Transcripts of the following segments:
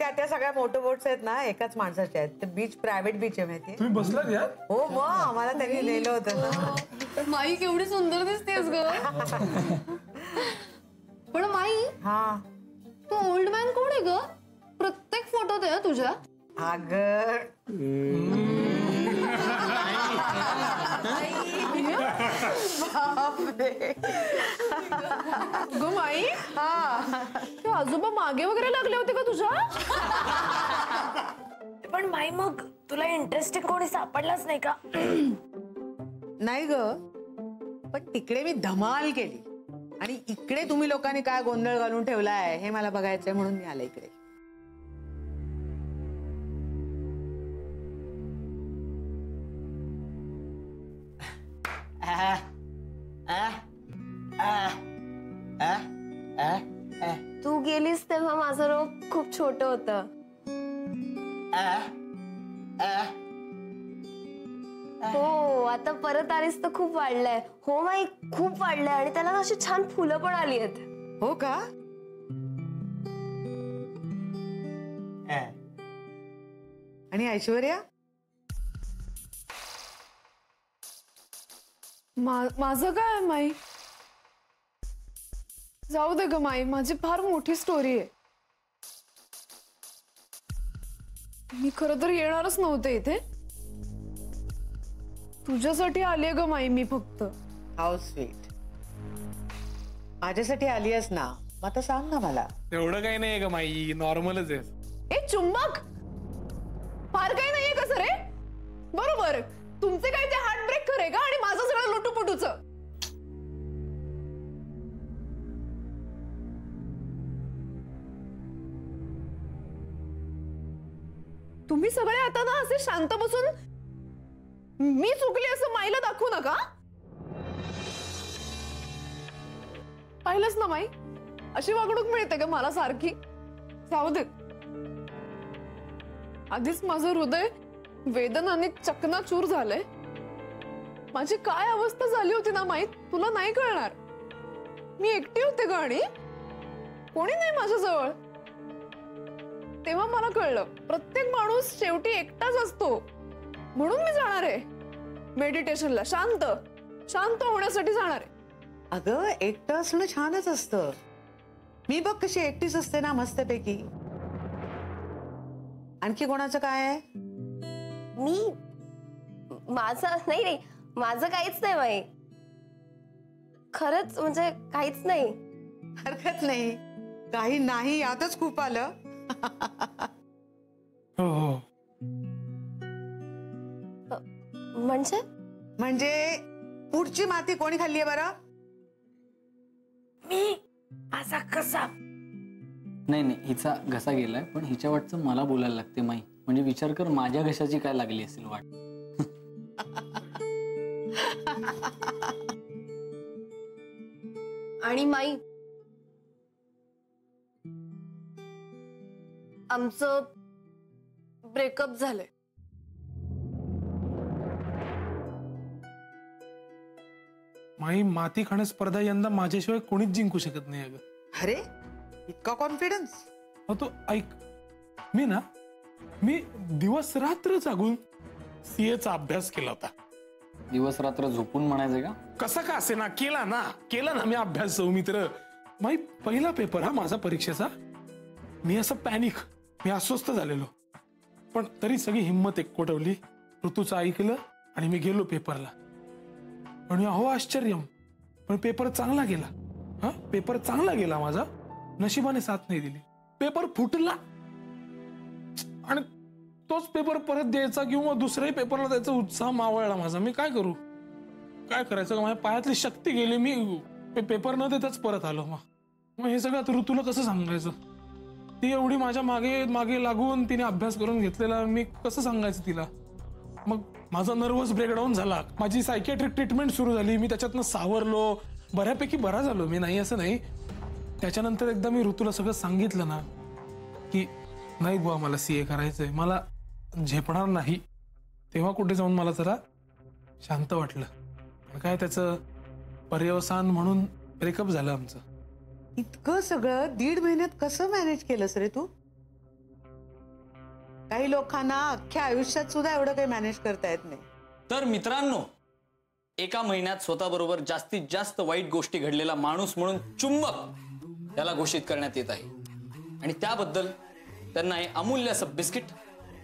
त्या सगळ्या motor boats आहेत ना एकाच माणसाच्या आहेत. ते बीच प्रायव्हेट बीच आहे माहिती. तुम्ही बसलात यार? हो मग आम्हाला त्यांनी नेलं होतं ना. माई केवढी सुंदर दिसतेस ग. पण माई हा तू ओल्ड मॅन कोण आहे ग? प्रत्येक फोटोत आहे तुझ्या. अगं ग माई ते आजोबा मागे वगैरे लागले होते का तुझ्या? पण माई मग तुला इंटरेस्टिंग कोणी सापडलाच नाही का? नाही ग, पण तिकडे मी धमाल केली आणि इकडे तुम्ही लोकांनी काय गोंधळ घालून ठेवलाय हे मला बघायचंय म्हणून मी आले इकडे. तू गेलीस तेव्हा माझं रोग खूप छोट होतं. हो आता परत आलीस तर खूप वाढलंय. हो माई खूप वाढलंय आणि त्याला अशी छान फुलं पण आली आहेत. हो का? आणि ऐश्वर्या? माझं काय माई? जाऊ दे ग माई, माझी फार मोठी स्टोरी आहे. मी खरं तर येणारच नव्हते इथे. तुझ्यासाठी आलीये ग माई मी फक्त. How sweet. माझ्यासाठी आली आहेस ना, मग आता सांग ना मला. एवढं काही नाही का माई, नॉर्मलच आहे. ए चुंबक, फार काही नाहीये का सर? बरोबर, तुमचे काय ते हार्ट ब्रेक खरे का आणि माझं सगळं लुटूपुटूच. तुम्ही सगळे आता ना असे शांत बसून मी चुकली असं माईला दाखवू नका. पाहिलंच ना माई, अशी वागणूक मिळते का मला सारखी? जाऊ दे, आधीच माझं हृदय वेदनाने चकनाचूर झालंय. माझी काय अवस्था झाली होती ना माई, तुला नाही कळणार. मी एकटी होते ग आणि कोणी नाही माझ्याजवळ. तेव्हा मला कळलं प्रत्येक माणूस शेवटी एकटाच असतो. म्हणून मी जाणार आहे मेडिटेशनला, शांत शांत होण्यासाठी जाणार आहे. अगं एकटं असणं छानच असतं. मी बघ कशी एकटीच असते ना मस्तपैकी. आणखी कोणाचं काय आहे? मी माझं नाही, माझं काहीच नाही माई. खरंच म्हणजे काहीच नाही. हरकत नाही, काही नाही यातच खूप आलं. हो हो. म्हणजे पुढची माती कोणी खाल्लीये बरं? मी. माझा कसा? नाही नाही, हिचा घसा गेलाय, पण हिच्या वाटचं मला बोलायला लागते माई. म्हणजे विचार कर माझ्या घशाची काय लागली असेल वाट. आणि माई आमचं ब्रेकअप झालंय. माई माती खाणे स्पर्धा यंदा माझ्याशिवाय कोणीच जिंकू शकत नाही अगं. अरे इतका कॉन्फिडन्स? हो तो ऐक, मी दिवस रात्र जागून सीएचा अभ्यास केला होता. दिवस रात्र झोपून म्हणायचं का? कसा का असे ना, केला ना मी अभ्यास. सौ मित्र माई, पहिला पेपर हा माझा परीक्षेचा. मी असं पॅनिक, मी अस्वस्थ झालेलो, पण तरी सगळी हिंमत एकवटवली, ऋतूचं ऐकलं आणि मी गेलो पेपरला. आणि अहो आश्चर्य, पण पेपर चांगला गेला. हा पेपर चांगला गेला माझा. नशिबाने साथ नाही दिली, पेपर फुटला. आणि तोच पेपर परत द्यायचा किंवा दुसऱ्याही पेपरला द्यायचा उत्साह मावळला माझा. मी काय करू, काय करायचं? माझ्या पायातली शक्ती गेली. मी पेपर न देताच परत आलो. मग हे सगळं ऋतूला कसं सांगायचं? ती एवढी माझ्या मागे मागे लागून तिने अभ्यास करून घेतलेला, मी कसं सांगायचं तिला? मग माझा नर्वस ब्रेकडाऊन झाला. माझी सायकियाट्रिक ट्रीटमेंट सुरू झाली. मी त्याच्यातनं सावरलो, बऱ्यापैकी बरा झालो मी, नाही असं नाही. त्याच्यानंतर एकदा मी ऋतूला सगळं सांगितलं ना की नाही बुवा मला सीए करायचंय, मला झेपणार नाही, तेव्हा कुठे जाऊन मला जरा शांत वाटलं. काय त्याचं पर्यवसान म्हणून ब्रेकअप झालं आमचं. इतकं सगळं 1.5 महिन्यात कसं मॅनेज केलंस रे तू? काही लोकांना अख्ख्या आयुष्यात सुद्धा एवढं काही मॅनेज करता येत नाही. तर मित्रांनो, एका महिन्यात स्वतःबरोबर जास्तीत जास्त वाईट गोष्टी घडलेला माणूस म्हणून चुंबक याला घोषित करण्यात येत आहे आणि त्याबद्दल त्यांना हे अमूल्य असं बिस्किट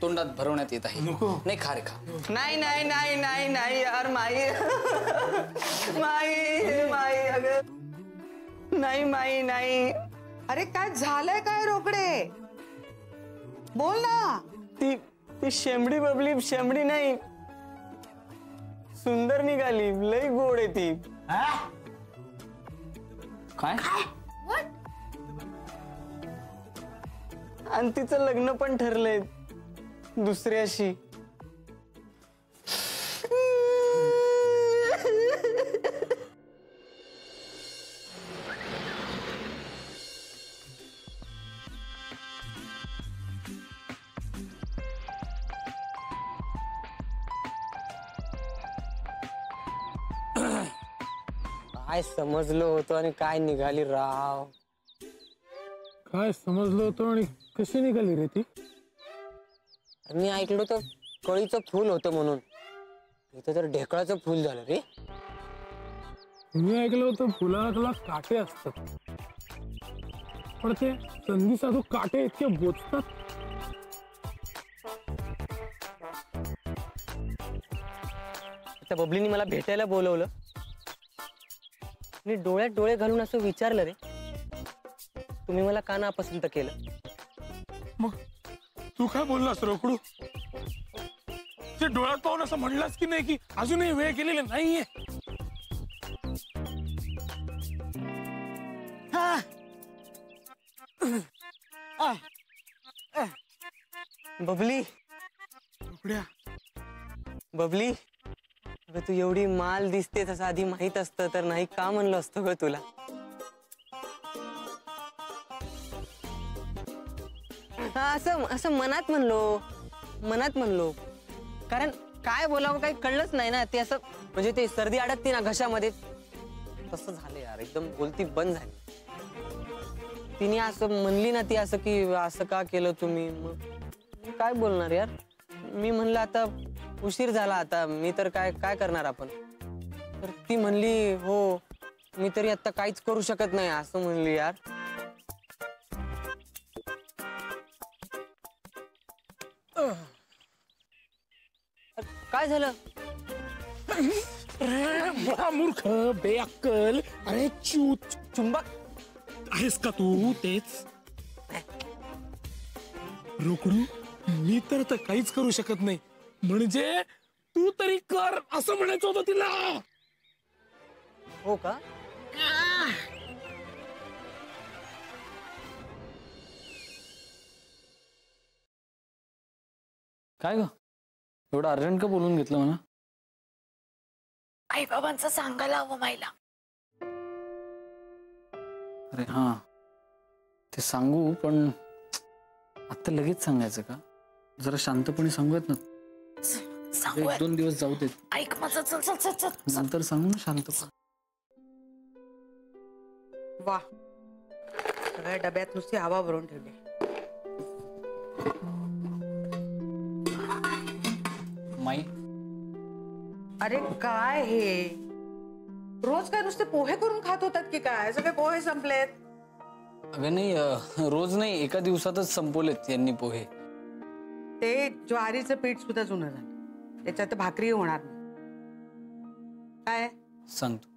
तोंडात भरवण्यात येत आहे. नाही खा रे खा. नाही नाही नाही नाही नाही यार माई माई माई अगं नाही माई नाही. अरे काय झालंय काय रोकडे? बोल ना. ती ती शेंबडी बबली शेंबडी नाही सुंदर निघाली. लई गोड आहे ती. काय? आणि तिचं लग्न पण ठरलंय दुसऱ्याशी. काय समजलो होतो आणि काय निघाली राव. काय समजलं होतं आणि कशी निघाली रे ती? मी ऐकलो तर कळीचं फुल होतं म्हणून. इथं तर ढेकळाचं फुल झालं रे. मी ऐकलं होतं फुलाला काटे असतात, पण ते संधी साधू काटे इतके बोचतात. त्या बबलीने मला भेटायला बोलवलं. मी डोळ्यात डोळे घालून असं विचारलं रे, तुम्ही मला का नापसंत केलं? मग तू काय बोललास रोकडू? ते डोळ्यात पाहून असं म्हणलास की नाही की अजूनही वेळ केलेली नाहीये? बबली रोकड्या, बबली अगं तू एवढी माल दिसते तसं आधी माहित असतं तर नाही का म्हणलं असतं ग तुला. असं असं मनात म्हणलो कारण काय बोलावं काही कळलंच नाही ना. ते असं म्हणजे ते सर्दी अडकते ना घशामध्ये तसं झालं यार. एकदम बोलती बंद झाली. तिने असं म्हणली ना ती असं की असं का केलं तुम्ही. मग काय बोलणार यार. मी म्हणलं आता उशीर झाला आता मी तर काय काय करणार आपण. तर ती म्हणली हो मी तरी आता काहीच करू शकत नाही असं म्हणली यार. काय झालं? मूर्ख बेअक्कल. अरे चुंबक आहेस का तू? तेच रोकडू, मी तर काहीच करू शकत नाही म्हणजे तू तरी कर असं म्हणायचं होतं तिला. हो का? काय ग एवढं अर्जंट का बोलून घेतलं मला? आई बाबांचं सांगायला हवं माईला. अरे हा ते सांगू, पण आता लगेच सांगायचं का? जरा शांतपणे सांगूयात ना. सांगू 1-2 दिवस जाऊ देत, ऐक माझं. चल चल चल चल. नंतर सांगू ना शांतपणे. वा, सगळ्या डब्यात नुसती हवा भरून ठेवली. माई अरे काय हे रोज काय नुसते पोहे करून खात होतात की काय? सगळे पोहे संपलेत. अगं नाही, रोज नाही, एका दिवसातच संपवलेत यांनी पोहे. ते ज्वारीचं पीठ सुद्धा जुनं झालं. त्याच्यात भाकरी होणार नाही. काय सांगतो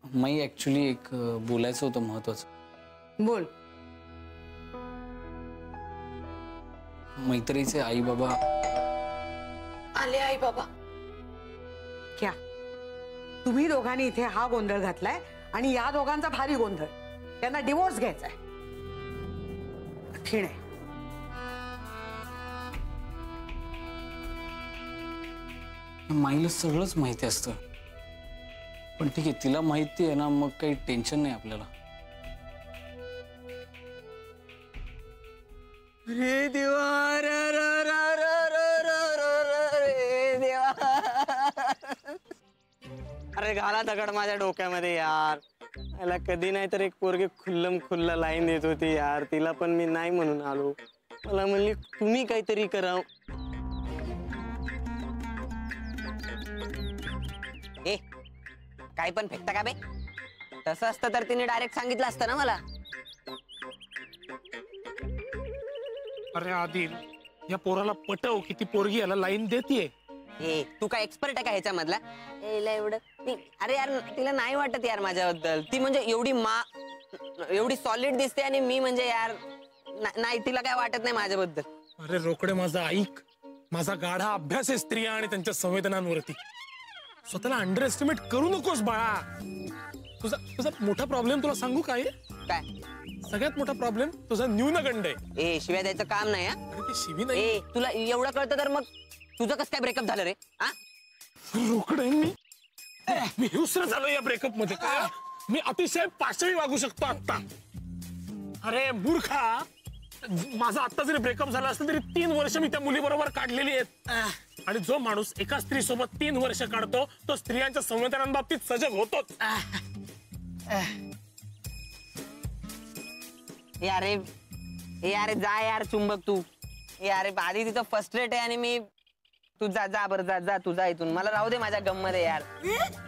माई, ऍक्च्युली एक बोलायचं होतं महत्वाचं. बोल. मैत्रीचे आई बाबा आले. आई बाबा क्या तुम्ही दोघांनी इथे हा गोंधळ घातलाय आणि या दोघांचा भारी गोंधळ. त्यांना डिवोर्स घ्यायचाय. कठीण आहे. माईला सगळंच माहिती असतं, पण ठीक आहे, तिला माहिती आहे ना, मग काही टेन्शन नाही आपल्याला. रे देवा रे रे रे रे रे रे देवा. अरे घाला दगड माझ्या डोक्यामध्ये यार. मला कधी नाही तर एक पोरगी खुल्लम खुल्ला लाईन देत होती यार, तिला पण मी नाही म्हणून आलो. मला म्हणली तुम्ही काहीतरी करा. ए काय पण फेकता का बे? तसं असतं तर तिने डायरेक्ट सांगितलं असतं ना मला. अरे आदिल, या पोराला पटव की ती पोरगी याला लाईन देतीये. ए तू काय एक्सपर्ट आहे का ह्याच्यामधला? एला एवढं अरे यार तिला नाही वाटत यार माझ्याबद्दल. ती म्हणजे एवढी सॉलिड दिसते आणि मी म्हणजे यार नाही, तिला काय वाटत नाही माझ्याबद्दल. अरे रोकडे माझा ऐक, माझा गाढा अभ्यास आहे स्त्रिया आणि त्यांच्या संवेदनांवरती. स्वतःला अंडर एस्टिमेट करू नकोस बाळा. तुझा मोठा प्रॉब्लेम तुला सांगू काय? काय? सगळ्यात मोठा प्रॉब्लेम तुझा न्यूनगंड आहे. ए शिव्या द्यायचं काम नाही. अरे ती शिवी नाही. ए तुला एवढं कळतं तर मग तुझं कसं काय ब्रेकअप झालं रे? रोकडे मी हुसर झालो या ब्रेकअप मध्ये. मी अतिशय पाशवी वागू शकतो आता. अरे मूर्खा, माझा आता जरी ब्रेकअप झाला असतं तरी 3 वर्ष मी त्या मुलीबरोबर काढलेली आहेत. आणि जो माणूस एका स्त्री सोबत 3 वर्ष काढतो तो स्त्रियांच्या संवेदनांबाबतीत सजग होतोच. यारे जा यार चुंबक तू. यारे आधी तिथं फर्स्ट रेट आहे आणि मी तू जा बरं जा तुझा इथून. मला राहू दे माझ्या गम मध्ये यार.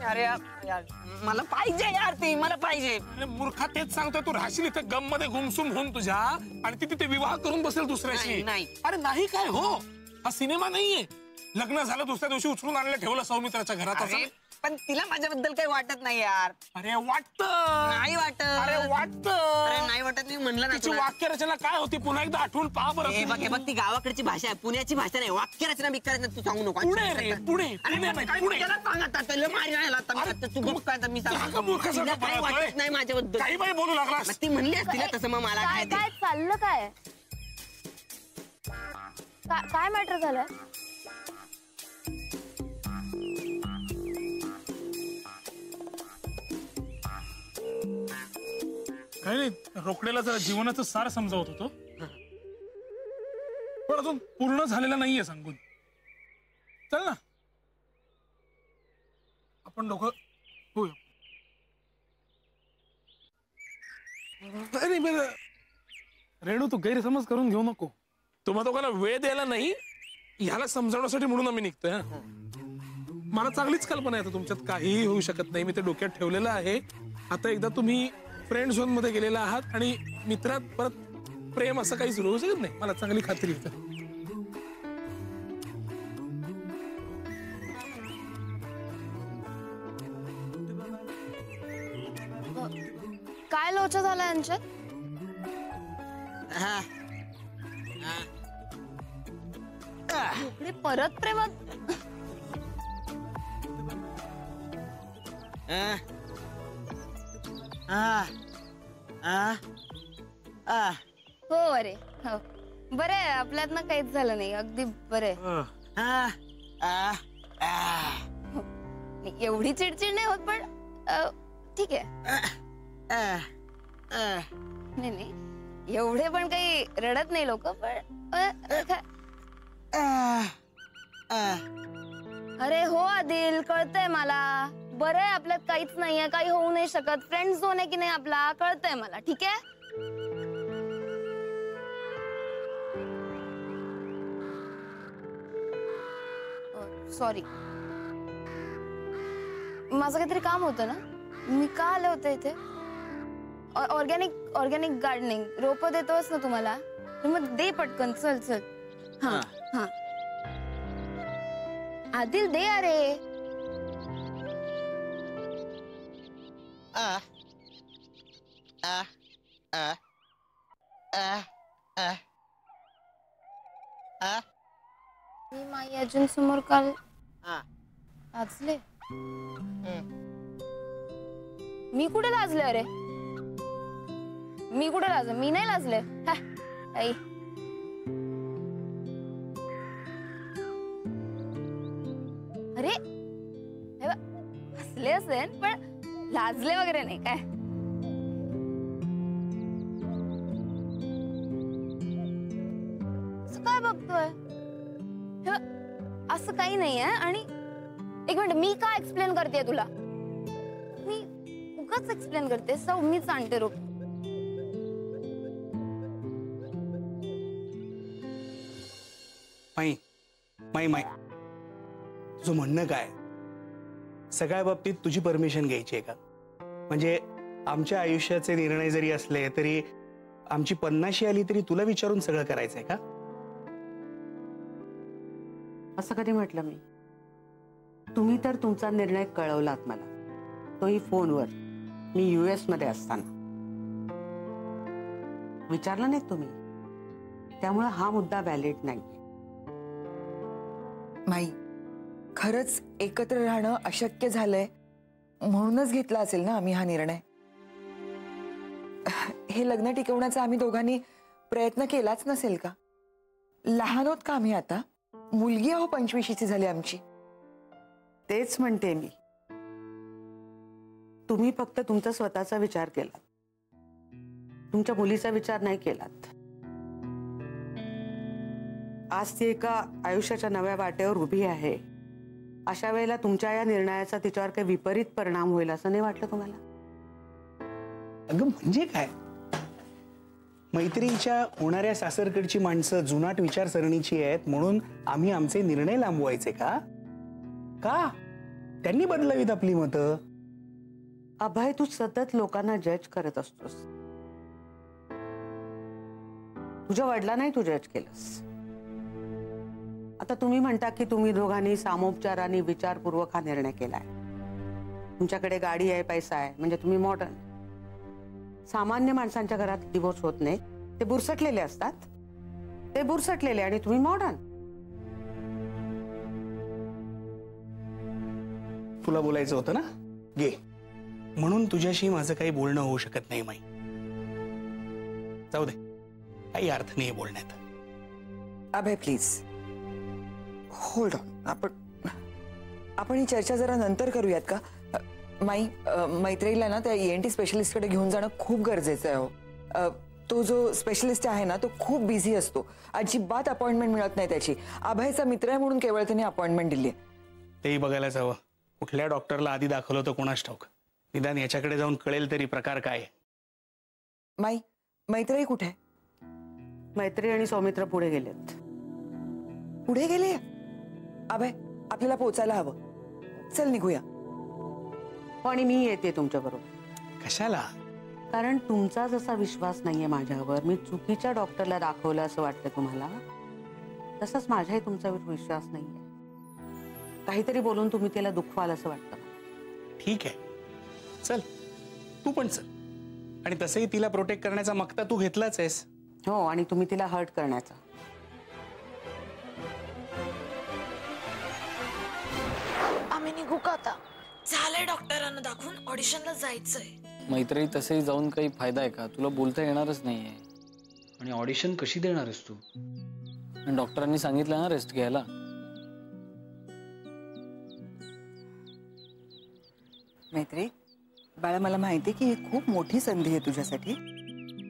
अरे यार मला पाहिजे यार, ती मला पाहिजे. अरे मूर्खा, तेच सांगतोय. तू राहशील इथे गम मध्ये गुमसुम होऊन तुझ्या आणि ती तिथे विवाह करून बसेल दुसऱ्याशी. नाही. अरे नाही काय हो, हा सिनेमा नाहीये. लग्न झालं दुसऱ्या दिवशी उचलून आणलं ठेवलं सौमित्राच्या घरात. असं पण तिला माझ्याबद्दल काही वाटत नाही यार. अरे वाटत. नाही वाटत. अरे वाटत. अरे नाही वाटत. मी म्हणलं ना तिची तुला. वाक्यरचना काय होती पुन्हा एकदा आठवून पहा बरं. हे बघ ती गावाकडची भाषा आहे, पुण्याची भाषा नाही. वाक्यरचना बिक्करचना तू सांगू नको. पुणे रे पुणे. अरे मी काय त्याला सांग आता, त्याला मारी नाही आला आता. मी आता तू गप्प काय आता मी सांगतो. का मूर्खासारखं तिला काही बोलतोय? वाटत नाही माझ्याबद्दल. काही बाई बोलू लागलास. मग ती म्हणली असती ना तसं, मग मला काय काय काय चाललं काय? काय मॅटर झालंय? काही नाही, रोकडेला जरा जीवनाचं सार समजावत होतो, पण अजून पूर्ण झालेला नाहीये सांगून. चल ना आपण दोघं होऊया. नाही बरं रेणू, तू गैरसमज करून घेऊ नको. तुम्हा दोघांना वेळ द्यायला नाही, ह्याला समजावण्यासाठी म्हणून आम्ही निघतोय. मला चांगलीच कल्पना आहे तुमच्यात काहीही होऊ शकत नाही. मी ते डोक्यात ठेवलेलं आहे. आता एकदा तुम्ही फ्रेंड झोन मध्ये गेलेला आहात आणि मित्रात परत प्रेम असं काही सुरू होऊ शकत नाही. मला चांगली खात्री आहे. काय लोचा झाला यांच्यात? इकडे परत प्रेमात? हो अरे हो बरं आहे, आपल्यात ना काहीच झालं नाही. अगदी बरं आहे. एवढी चिडचिड नाही होत, पण ठीक आहे. नाही नाही एवढे पण काही रडत नाही लोक. पण अरे हो आदिल, कळतंय मला. बरं आहे आपल्यात काहीच नाहीये, काही होऊ नाही शकत. फ्रेंड झोन आहे की नाही आपला, कळतंय मला. ठीक आहे. सॉरी, माझं काहीतरी काम होतं ना. मी का आले होते इथे? ऑर्गॅनिक गार्डनिंग रोपं देतोस ना तुम्हाला, तर मग दे पटकन. चल. हा हा आदिल दे. अरे मी माई अजून समोर काल लाजले. मी कुठे लाजले? अरे मी कुठे लाजले? मी नाही लाजले. आई अरे हसले असेल, पण लाजले वगैरे नाही. काय असं काय बघतोय? असं काही नाही आहे. आणि एक मिनिट, मी का एक्सप्लेन करते तुला? मी तुलाच एक्सप्लेन करते. सौ मीच आणते रोप. माई माई माई तुझं म्हणणं काय? सगळ्या बाबतीत तुझी परमिशन घ्यायची आहे का? म्हणजे आमच्या आयुष्याचे निर्णय जरी असले तरी आमची 50शी आली तरी तुला विचारून सगळं करायचंय का? असं कधी म्हटलं मी? तुम्ही तर तुमचा निर्णय कळवलात मला, तोही फोनवर, मी US मध्ये असताना. विचारलं नाही तुम्ही, त्यामुळे हा मुद्दा व्हॅलिड नाही. माई, खरंच एकत्र राहणं अशक्य झालंय म्हणूनच घेतला असेल ना आम्ही हा निर्णय. हे लग्न टिकवण्याचा आम्ही दोघांनी प्रयत्न केलाच नसेल का? लहान होत का आम्ही आता? मुलगी अहो 25ची झाली आमची. तेच म्हणते मी, तुम्ही फक्त तुमचा स्वतःचा विचार केलात, तुमच्या मुलीचा विचार नाही केलात. आज ती एका आयुष्याच्या नव्या वाटेवर उभी आहे. अशा वेळेला तुमच्या या निर्णयाचा तिच्यावर काही विपरीत परिणाम होईल असं नाही वाटलं तुम्हाला? अगं म्हणजे काय? मैत्रीच्या होणाऱ्या सासरकडची माणसं जुनाट विचारसरणीची आहेत म्हणून आम्ही आमचे निर्णय लांबवायचे का? का त्यांनी बदलावीत आपली मतं? अभय, तू सतत लोकांना जज करत असतोस. तुझ्या वडिलांनाही तू जज केलंस. आता तुम्ही म्हणता की तुम्ही दोघांनी सामोपचाराने विचारपूर्वक हा निर्णय केलाय. तुमच्याकडे गाडी आहे, पैसा आहे, म्हणजे तुम्ही मॉडर्न. सामान्य माणसांच्या घरात डिवोर्स होत नाही, ते बुरसटलेले असतात. ते बुरसटलेले आणि तुम्ही मॉडर्न. तुला बोलायचं होतं ना, घे. म्हणून तुझ्याशी माझं काही बोलणं होऊ शकत नाही माई. जाऊ दे, काही अर्थ नाही बोलण्यात. अभय प्लीज होल्ड ऑन. आपण ही चर्चा जरा नंतर करूयात का? माई, मैत्रीला ना त्या ENT स्पेशलिस्टकडे घेऊन जाणं खूप गरजेचं आहे हो. तो जो स्पेशलिस्ट आहे ना तो खूप बिझी असतो. अजिबात अपॉइंटमेंट मिळत नाही त्याची. अभयचा मित्र आहे म्हणून केवळ त्याने अपॉइंटमेंट दिली. तेही बघायलाच हवं. कुठल्या डॉक्टरला आधी दाखवलं होतं कोणास ठाऊक. निदान याच्याकडे जाऊन कळेल तरी प्रकार काय. माई, मैत्री कुठे आहे? मैत्री आणि सौमित्र पुढे गेलेत. पुढे गेले? अभय, आपल्याला पोचायला हवं. चल निघूया. आणि मी येते तुमच्या बरोबर. कशाला? कारण तुमचा जसा विश्वास नाहीये माझ्यावर, मी चुकीच्या डॉक्टरला दाखवलं असं वाटतं तुम्हाला, तसंच माझ्याही तुमच्यावर विश्वास नाहीये. काहीतरी बोलून तुम्ही तिला दुखवाल असं वाटतं. ठीक आहे, चल तू पण चल. आणि तसंही तिला प्रोटेक्ट करण्याचा मक्ता तू घेतलाच आहेस. हो, आणि तुम्ही तिला हर्ट करण्याचा. आम्ही निघू का आता? झालंय डॉक्टरांना दाखवून, ऑडिशनला जायचंय. मैत्री, तसंही जाऊन काही फायदा आहे का? तुला बोलता येणारच नाहीये. आणि ऑडिशन कशी देणार आहेस तू? आणि डॉक्टरांनी सांगितलं ना रेस्ट घ्यायला. मैत्री, बाळा, मला माहिती की ही खूप मोठी संधी आहे तुझ्यासाठी,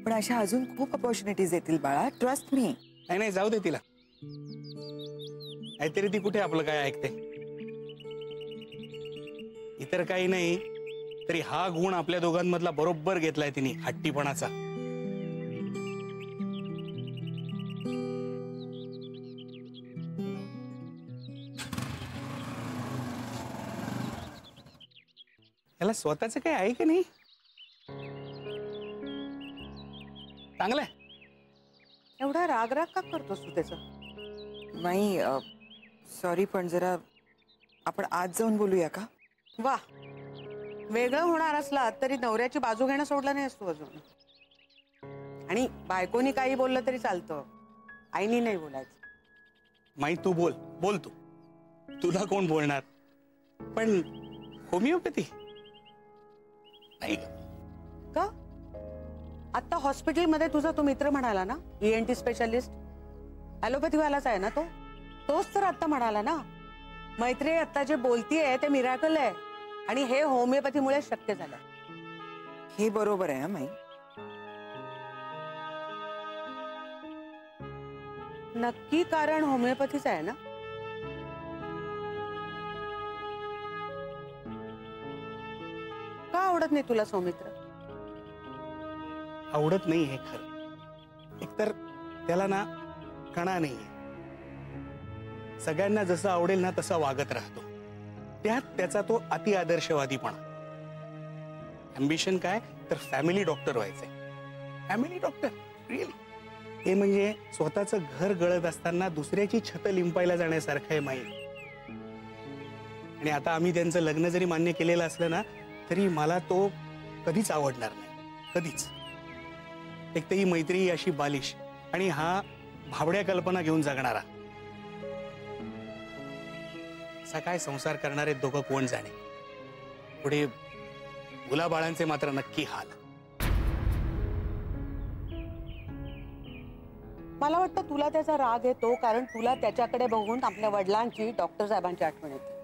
पण अशा अजून खूप अपॉर्च्युनिटीज येतील बाळा. Trust me. नाही नाही, जाऊ दे तिला. नाहीतरी ती कुठे आपलं काय ऐकते. इतर काही नाही तरी हा गुण आपल्या दोघांमधला बरोबर घेतलाय तिने, हट्टीपणाचा. याला स्वतःच काय आहे की नाही? चांगलंय. एवढा राग राग का करतोस तू त्याचा? नाही, सॉरी, पण जरा आपण आज जाऊन बोलूया का? वा, वेगळं होणार असला तरी नवऱ्याची बाजू घेणं सोडलं नाही असतो अजून. आणि बायकोनी काही बोललं तरी चालतं, आईनी नाही बोलायचं. माई, तू बोल बोल. तुला कोण बोलणार? पण होमिओपॅथी नाही का? आता हॉस्पिटलमध्ये तुझा तो मित्र म्हणाला ना, ENT स्पेशलिस्ट, ॲलोपॅथीवालाच आहे ना तो. तोच तर आता म्हणाला ना, मैत्री आता जे बोलतीये ते मिराकल आहे आणि हे होमिओपॅथीमुळे शक्य झालं. हे बरोबर आहे माई. नक्की कारण होमिओपॅथीच आहे ना? का आवडत नाही तुला सौमित्र? आवडत नाही हे खरं. एकतर त्याला ना कणा नाहीये. सगळ्यांना जसं आवडेल ना तसा वागत राहतो. त्यात त्याचा तो अति आदर्शवादीपणा. अम्बिशन काय तर फॅमिली डॉक्टर व्हायचंय. फॅमिली डॉक्टर रिअली हे म्हणजे स्वतःचं घर गळत असताना दुसऱ्याची छत लिंपायला जाण्यासारखं आहे माहीत. आणि आता आम्ही त्यांचं लग्न जरी मान्य केलेलं असलं ना तरी मला तो कधीच आवडणार नाही, कधीच. एक तर ही मैत्री अशी बालिश आणि हा भावड्या कल्पना घेऊन जगणारा. असा काय संसार करणारे दोघं कोण जाणे. पुढे मुलाबाळांचे मात्र नक्की हाल. मला वाटतं तुला त्याचा राग येतो कारण तुला त्याच्याकडे बघून आपल्या वडिलांची, डॉक्टर साहेबांची आठवण येते.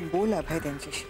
बोल अभय त्यांच्याशी.